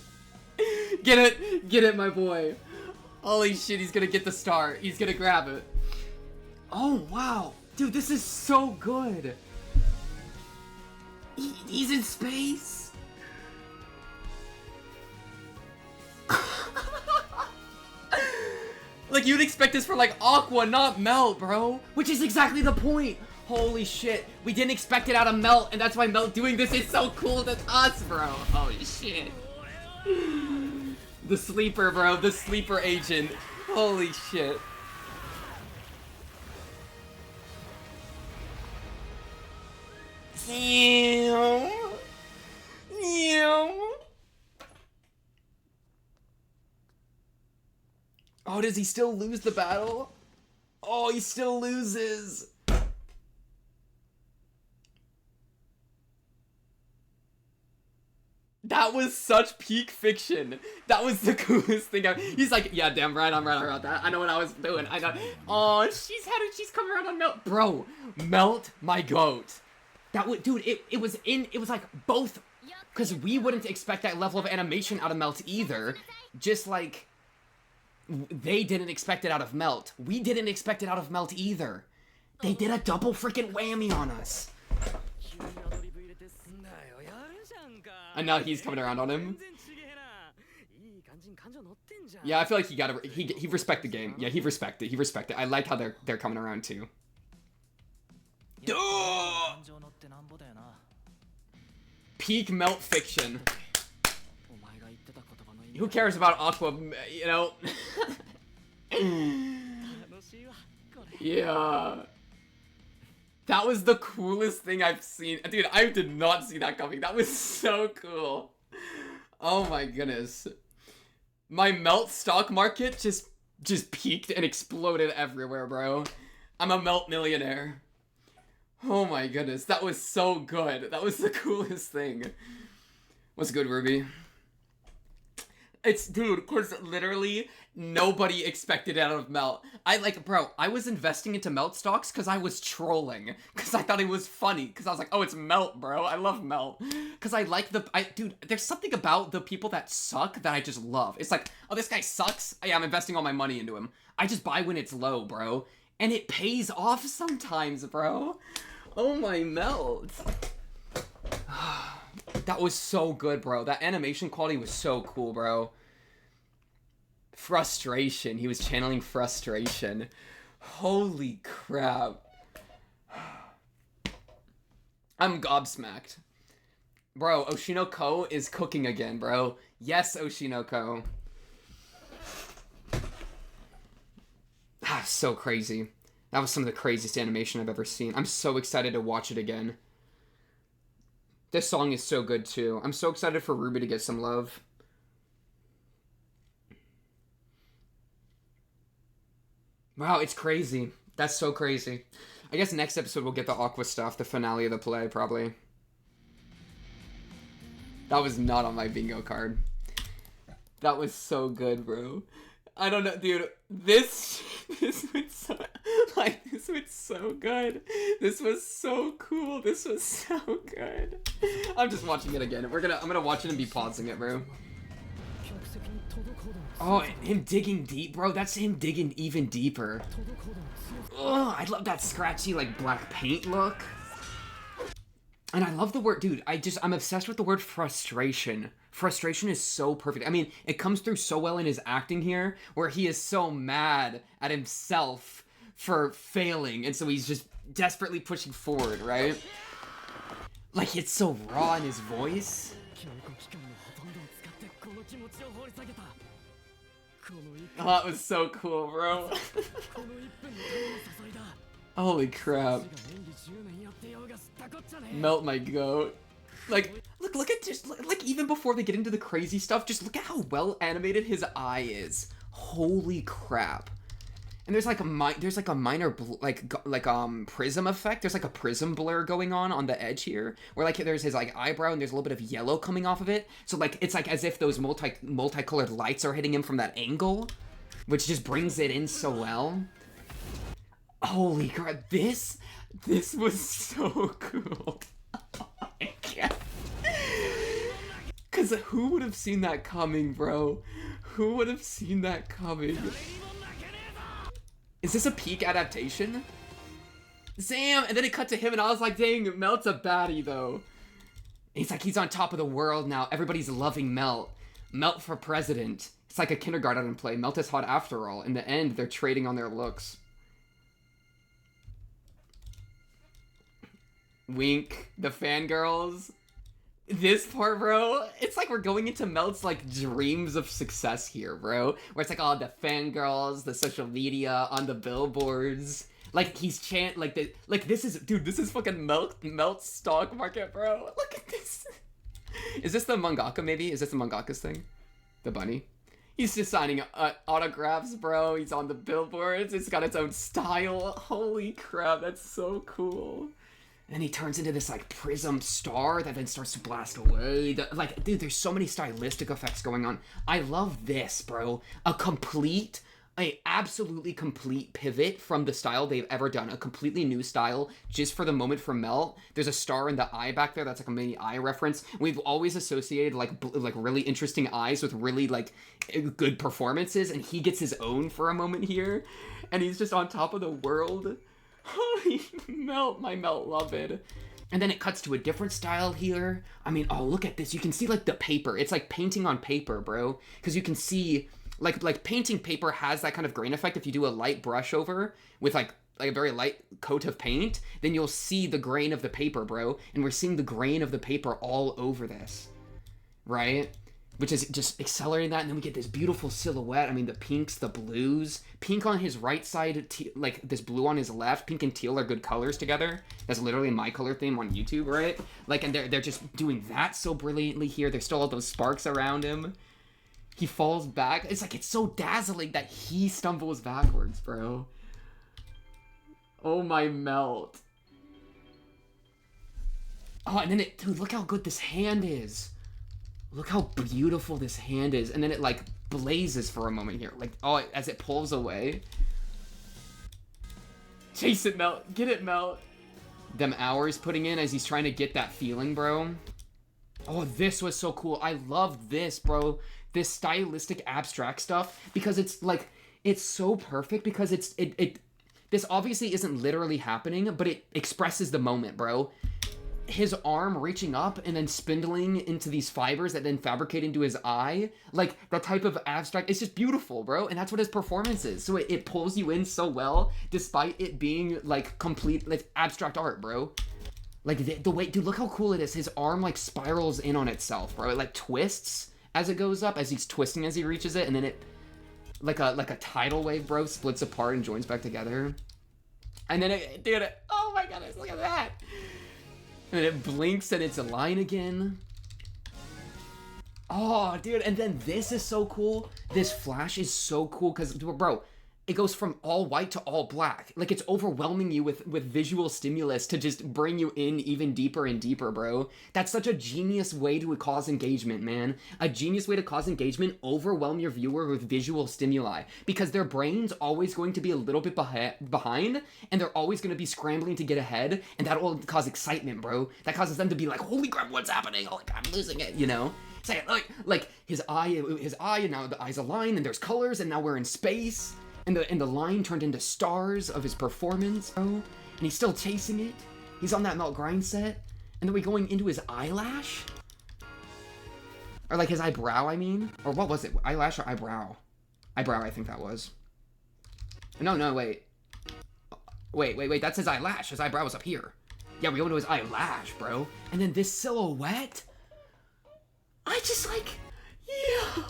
Get it, my boy. Holy shit, he's gonna get the star. He's gonna grab it. Oh, wow. Dude, this is so good. He's in space. Like, you'd expect this for, like, Aqua, not Melt, bro. Which is exactly the point. Holy shit. We didn't expect it out of Melt, and that's why Melt doing this is so cool. That's us, bro. Holy shit. The sleeper, bro. The sleeper agent. Holy shit. Damn. Damn. Oh, does he still lose the battle? Oh, he still loses. That was such peak fiction. That was the coolest thing ever. He's like, yeah, damn right, I'm right about that. I know what I was doing. I know. Oh, she's coming around on Melt. Bro, Melt, my goat. That would, dude, it was like both, because we wouldn't expect that level of animation out of Melt either. Just like, they didn't expect it out of Melt. We didn't expect it out of Melt either. They did a double freaking whammy on us. And now he's coming around on him. Yeah, I feel like he respect the game. Yeah, he respect it. He respect it. I like how they're coming around too. Peak Melt fiction. Who cares about Aqua, you know? Yeah. That was the coolest thing I've seen. Dude, I did not see that coming. That was so cool. Oh my goodness. My Melt stock market just peaked and exploded everywhere, bro. I'm a Melt millionaire. Oh my goodness. That was so good. That was the coolest thing. What's good, Ruby? It's, dude, cause literally nobody expected it out of Melt. Bro, I was investing into Melt stocks because I was trolling. Because I thought it was funny. Because I was like, oh, it's Melt, bro. I love Melt. Because I like dude, there's something about the people that suck that I just love. It's like, oh, this guy sucks. Yeah, I'm investing all my money into him. I just buy when it's low, bro. And it pays off sometimes, bro. Oh my Melt. That was so good, bro. That animation quality was so cool, bro. Frustration. He was channeling frustration. Holy crap. I'm gobsmacked. Bro, Oshinoko is cooking again, bro. Yes, Oshinoko. So crazy. That was some of the craziest animation I've ever seen. I'm so excited to watch it again. This song is so good, too. I'm so excited for Ruby to get some love. Wow, it's crazy. That's so crazy. I guess next episode we'll get the Aqua stuff, the finale of the play, probably. That was not on my bingo card. That was so good, bro. I don't know, dude. This was so, this was so good. This was so cool. This was so good. I'm just watching it again. I'm gonna watch it and be pausing it, bro. Oh, him digging deep, bro. That's him digging even deeper. Oh, I love that scratchy, like, black paint look. And I love the word, dude, I'm obsessed with the word frustration. Frustration is so perfect. I mean, it comes through so well in his acting here, where he is so mad at himself for failing, and so he's just desperately pushing forward, right? Like, it's so raw in his voice. Oh, that was so cool, bro. Holy crap. Melt my goat. Like, look at just, like, even before they get into the crazy stuff, just look at how well animated his eye is. Holy crap. And there's like a minor prism effect. There's like a prism blur going on the edge here, where like there's his like eyebrow and there's a little bit of yellow coming off of it. So like it's like as if those multicolored lights are hitting him from that angle, which just brings it in so well. Holy crap, this was so cool. Oh my god. Cause who would have seen that coming, bro? Who would have seen that coming? Is this a peak adaptation? Sam! And then it cut to him and I was like, dang, Melt's a baddie though. He's like, he's on top of the world now. Everybody's loving Melt. Melt for president. It's like a kindergarten play. Melt is hot after all. In the end, they're trading on their looks. Wink. The fangirls. This part, bro, it's like we're going into Melt's, like, dreams of success here, bro. Where it's like, all the fangirls, the social media, on the billboards. Like he's like this is, dude, this is fucking melt stock market, bro. Look at this. Is this the mangaka maybe? Is this the mangaka's thing? The bunny? He's just signing autographs, bro. He's on the billboards. It's got its own style. Holy crap, that's so cool. And then he turns into this like prism star that then starts to blast away. Like, dude, there's so many stylistic effects going on. I love this, bro. A absolutely complete pivot from the style they've ever done. A completely new style just for the moment for Melt. There's a star in the eye back there. That's like a mini eye reference. We've always associated like really interesting eyes with really like good performances, and he gets his own for a moment here, and he's just on top of the world. Holy Melt, my Melt love it. And then it cuts to a different style here. I mean, oh, look at this. You can see like the paper. It's like painting on paper, bro. Because you can see like painting paper has that kind of grain effect. If you do a light brush over with like a very light coat of paint, then you'll see the grain of the paper, bro. And we're seeing the grain of the paper all over this, right? Which is just accelerating that. And then we get this beautiful silhouette. I mean, the pinks, the blues. Pink on his right side, like this blue on his left. Pink and teal are good colors together. That's literally my color theme on YouTube, right? Like, and they're just doing that so brilliantly here. There's still all those sparks around him. He falls back. It's like, it's so dazzling that he stumbles backwards, bro. Oh my Melt. Oh, and then dude, look how good this hand is. Look how beautiful this hand is. And then it like blazes for a moment here. Like, oh, as it pulls away. Chase it, Melt. Get it, Melt. Them hours putting in as he's trying to get that feeling, bro. Oh, this was so cool. I love this, bro. This stylistic abstract stuff, because it's like, it's so perfect because this obviously isn't literally happening, but it expresses the moment, bro. His arm reaching up and then spindling into these fibers that then fabricate into his eye, like that type of abstract, it's just beautiful, bro. And that's what his performance is. So it pulls you in so well, despite it being like complete, like abstract art, bro. Like the way, dude, look how cool it is. His arm like spirals in on itself, bro. It like twists as it goes up, as he's twisting as he reaches it, and then it, like a tidal wave, bro, splits apart and joins back together. And then oh my goodness, look at that. And then it blinks and it's a line again. Oh, dude, and then this is so cool. This flash is so cool because, bro, it goes from all white to all black. Like, it's overwhelming you with visual stimulus to just bring you in even deeper and deeper, bro. That's such a genius way to cause engagement, man. A genius way to cause engagement, overwhelm your viewer with visual stimuli. Because their brain's always going to be a little bit behind, and they're always going to be scrambling to get ahead, and that will cause excitement, bro. That causes them to be like, holy crap, what's happening? Oh, I'm losing it, you know? Say it like his eye, and now the eyes align, and there's colors, and now we're in space. And the line turned into stars of his performance, bro. And he's still chasing it. He's on that Melt grind set. And then we're going into his eyelash? Or like his eyebrow, I mean? Or what was it? Eyelash or eyebrow? Eyebrow, I think that was. No, wait. Wait, that's his eyelash. His eyebrow was up here. Yeah, we go into his eyelash, bro. And then this silhouette? I just like, yeah.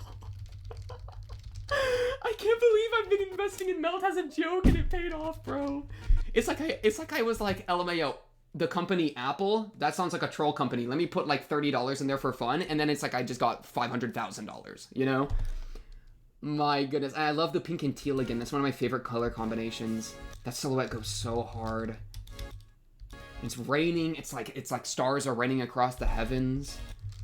I can't believe I've been investing in Melt as a joke and it paid off, bro. It's like I was like, LMAO, the company Apple, that sounds like a troll company. Let me put like $30 in there for fun. And then it's like I just got $500,000, you know? My goodness. I love the pink and teal again. That's one of my favorite color combinations. That silhouette goes so hard. It's raining. It's like stars are raining across the heavens.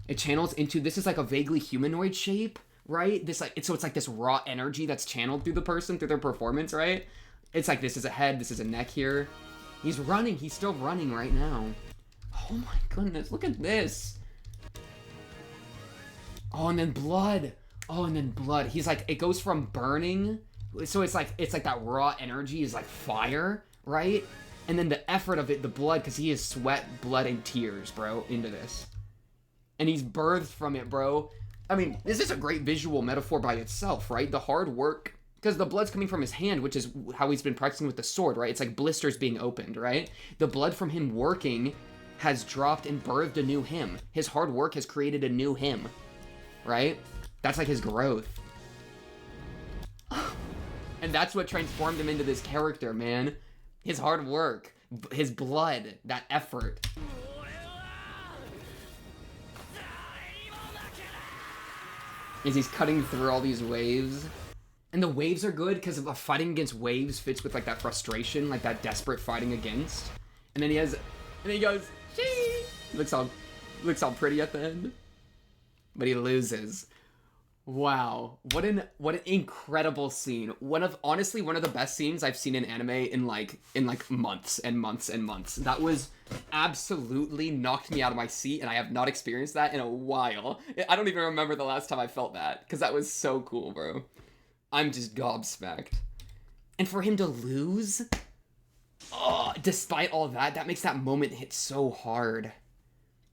It channels into, this is like a vaguely humanoid shape, right? This like, it's like this raw energy that's channeled through the person, through their performance, right? It's like, this is a head, this is a neck here. He's running, he's still running right now. Oh my goodness, look at this. Oh, and then blood. Oh, and then blood. He's like, it goes from burning, so it's like that raw energy is like fire, right? And then the effort of it, the blood, because he is sweat, blood, and tears, bro, into this. And he's birthed from it, bro. I mean, this is a great visual metaphor by itself, right? The hard work, because the blood's coming from his hand, which is how he's been practicing with the sword, right? It's like blisters being opened, right? The blood from him working has dropped and birthed a new him. His hard work has created a new him, right? That's like his growth. And that's what transformed him into this character, man. His hard work, his blood, that effort. As he's cutting through all these waves. And the waves are good because of fighting against waves fits with like that frustration, like that desperate fighting against. And then he goes, gee! Looks all pretty at the end. But he loses. Wow. What an incredible scene. Honestly one of the best scenes I've seen in anime in like months and months and months. That was absolutely knocked me out of my seat, and I have not experienced that in a while. I don't even remember the last time I felt that, because that was so cool, bro. I'm just gobsmacked. And for him to lose, despite all that makes that moment hit so hard.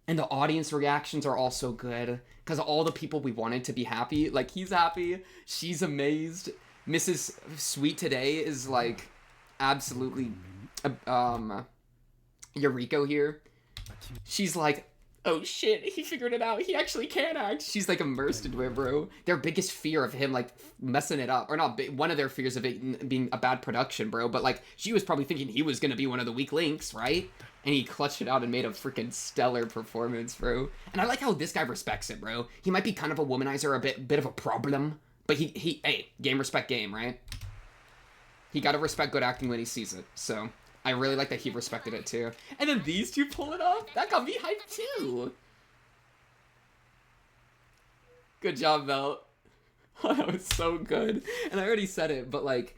And the audience reactions are also good, because all the people we wanted to be happy, like he's happy, she's amazed. Mrs. Sweet today is like absolutely, Yuriko here. She's like, oh shit, he figured it out. He actually can act. She's like immersed into it, bro. Their biggest fear of him like messing it up, or not, one of their fears of it being a bad production, bro. But like she was probably thinking he was gonna be one of the weak links, right? And he clutched it out and made a freaking stellar performance, bro. And I like how this guy respects it, bro. He might be kind of a womanizer, a bit of a problem, but hey, game respect game, right? He gotta respect good acting when he sees it, so I really like that he respected it too. And then these two pull it off? That got me hyped too. Good job, Mel. That was so good. And I already said it, but like,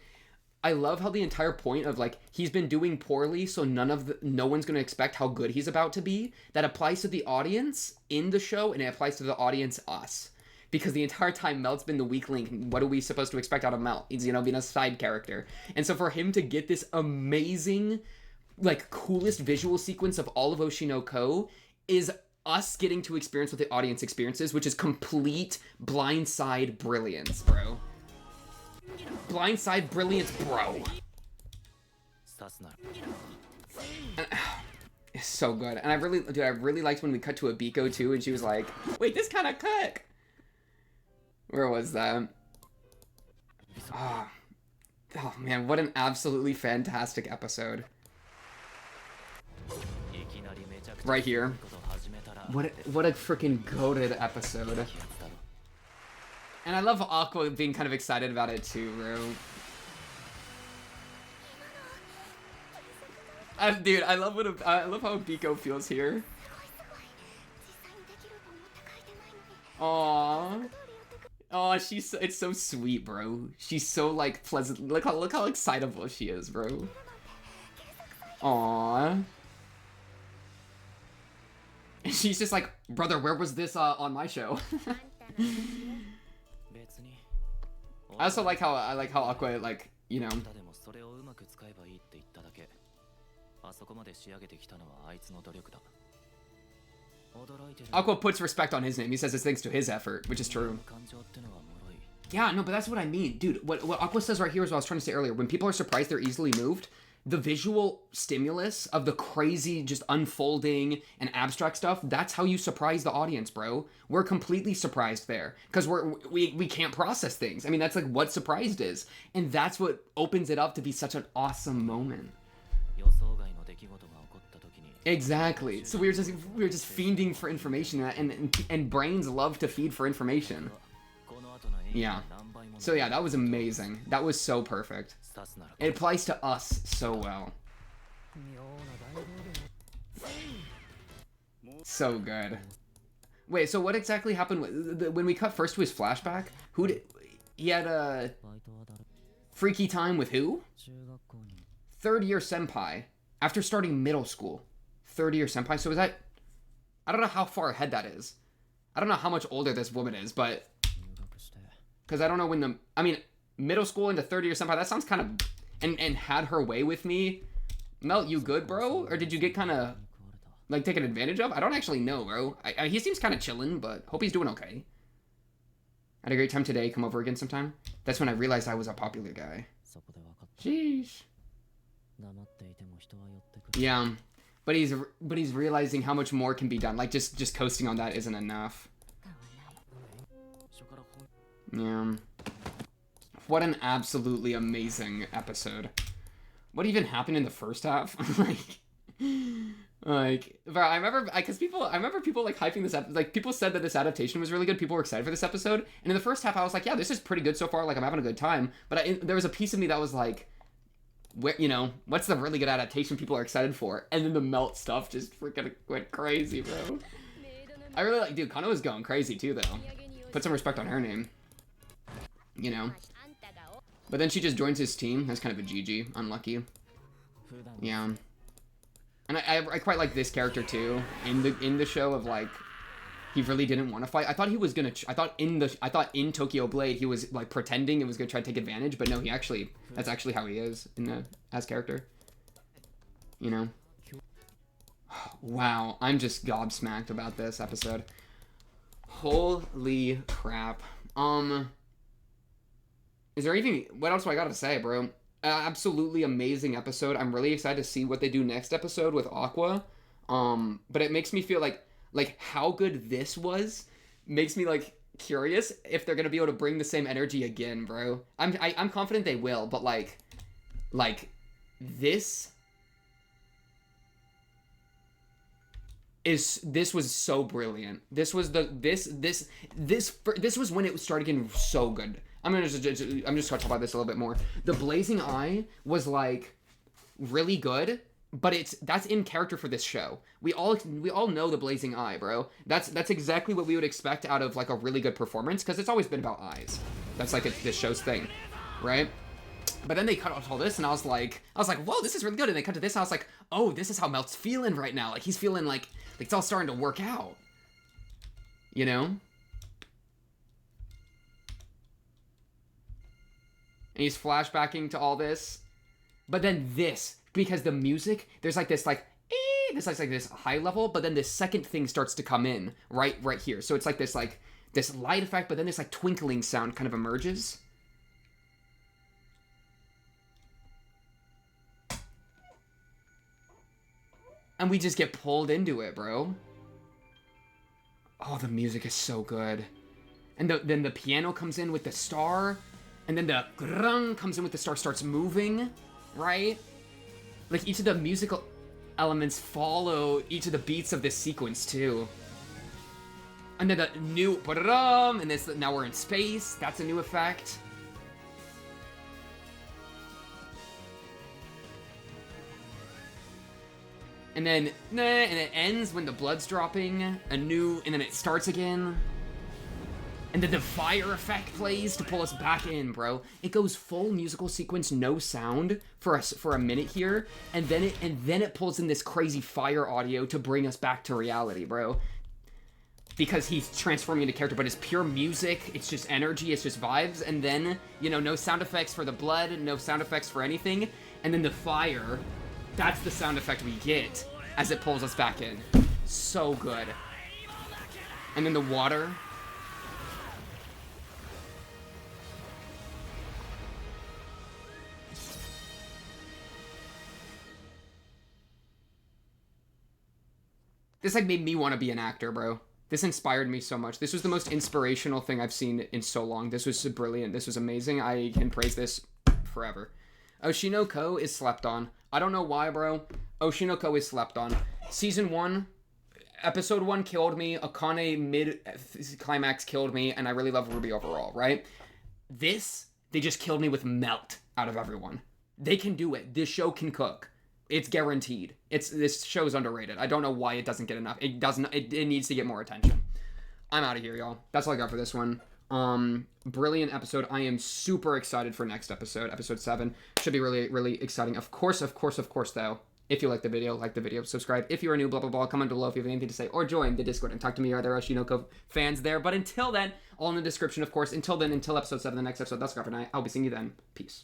I love how the entire point of like, he's been doing poorly, so no one's gonna expect how good he's about to be. That applies to the audience in the show, and it applies to the audience, us. Because the entire time Melt's been the weak link, what are we supposed to expect out of Melt? He's, being a side character. And so for him to get this amazing, like, coolest visual sequence of all of Oshi no Ko is us getting to experience what the audience experiences, which is complete blindside brilliance, bro. Blindside brilliance, bro. It's so good. And I really liked when we cut to Abiko too, and she was like, wait, this kind of cook. Where was that? Oh man, what an absolutely fantastic episode. Right here. What a freaking goated episode. And I love Aqua being kind of excited about it too, bro. Dude, I love how Biko feels here. Aww. Oh, it's so sweet, bro. She's so like pleasant. Look how excitable she is, bro. Aww. And she's just like, brother, where was this on my show? I also like how Aqua, like, Aqua puts respect on his name. He says it's thanks to his effort, which is true. Yeah, no, but that's what I mean. Dude, what Aqua says right here is what I was trying to say earlier. When people are surprised they're easily moved, the visual stimulus of the crazy just unfolding and abstract stuff, that's how you surprise the audience, bro. We're completely surprised there because we can't process things. I mean, that's like what surprised is. And that's what opens it up to be such an awesome moment. Exactly. So we were just fiending for information, and brains love to feed for information. Yeah. So yeah, that was amazing. That was so perfect. It applies to us so well. So good. Wait, so what exactly happened when we cut first to his flashback? He had a freaky time with who? Third year senpai. After starting middle school. Third year senpai. So is that... I don't know how far ahead that is. I don't know how much older this woman is, but... Because I don't know when the... I mean, middle school into third year senpai, that sounds kind of... And had her way with me. Melt, you good, bro? Or did you get kind of... like, taken advantage of? I don't actually know, bro. He seems kind of chilling, but hope he's doing okay. Had a great time today. Come over again sometime. That's when I realized I was a popular guy. Sheesh. Yeah. But he's realizing how much more can be done. Like, just coasting on that isn't enough. Yeah. What an absolutely amazing episode. what even happened in the first half? Bro, I remember people like hyping this up. Like, people said that this adaptation was really good. People were excited for this episode. And in the first half, I was like, yeah, this is pretty good so far. Like, I'm having a good time. But there was a piece of me that was like, where, what's the really good adaptation people are excited for? And then the melt stuff just freaking went crazy, bro. I really like, dude, Kano was going crazy too, though. Put some respect on her name. But then she just joins his team. That's kind of a GG. Unlucky. Yeah. And I quite like this character too in the show of like, he really didn't want to fight. I thought he was gonna. I thought in Tokyo Blade he was like pretending and was gonna try to take advantage, but no, that's actually how he is as character. Wow, I'm just gobsmacked about this episode. Holy crap. Is there anything? What else do I gotta say, bro? Absolutely amazing episode. I'm really excited to see what they do next episode with Aqua. But it makes me feel like how good this was makes me like curious if they're gonna be able to bring the same energy again, bro. I'm confident they will, but like this was so brilliant. This was when it started getting so good. I'm just gonna talk about this a little bit more. The Blazing Eye was like really good, but that's in character for this show. We all know the Blazing Eye, bro. That's exactly what we would expect out of like a really good performance, because it's always been about eyes. That's like this show's thing, right? But then they cut off all this, and I was like, whoa, this is really good. And they cut to this, and I was like, oh, this is how Melt's feeling right now. Like, he's feeling like it's all starting to work out, And he's flashbacking to all this. But then this, because the music, there's like this this high level, but then this second thing starts to come in right here. So it's like this light effect, but then this like twinkling sound kind of emerges. And we just get pulled into it, bro. Oh, the music is so good. And then the piano comes in with the star. And then the grung comes in with the star, starts moving, right? Like, each of the musical elements follow each of the beats of this sequence, too. And then the new and this, now we're in space. That's a new effect. And then it ends when the blood's dropping. And then it starts again. And then the fire effect plays to pull us back in, bro. It goes full musical sequence, no sound for a minute here, and then it pulls in this crazy fire audio to bring us back to reality, bro. Because he's transforming into character, but it's pure music, it's just energy, it's just vibes, and then, no sound effects for the blood, no sound effects for anything, and then the fire, that's the sound effect we get as it pulls us back in. So good. And then the water. This like made me want to be an actor, bro. This inspired me so much. This was the most inspirational thing I've seen in so long. This was so brilliant. This was amazing. I can praise this forever. Oshi no Ko is slept on. I don't know why, bro. Oshi no Ko is slept on. Season 1, episode 1 killed me. Akane mid-climax killed me. And I really love Ruby overall, right? This, they just killed me with Melt out of everyone. They can do it. This show can cook. It's guaranteed. This show's underrated. I don't know why it doesn't get enough. It doesn't. It needs to get more attention. I'm out of here, y'all. That's all I got for this one. Brilliant episode. I am super excited for next episode. Episode 7 should be really, really exciting. Of course, though. If you like the video, subscribe. If you're new, blah, blah, blah, comment below if you have anything to say, or join the Discord and talk to me or other Oshi no Ko fans there. But until then, all in the description, of course. Until then, until episode 7, the next episode, that's all for tonight. I'll be seeing you then. Peace.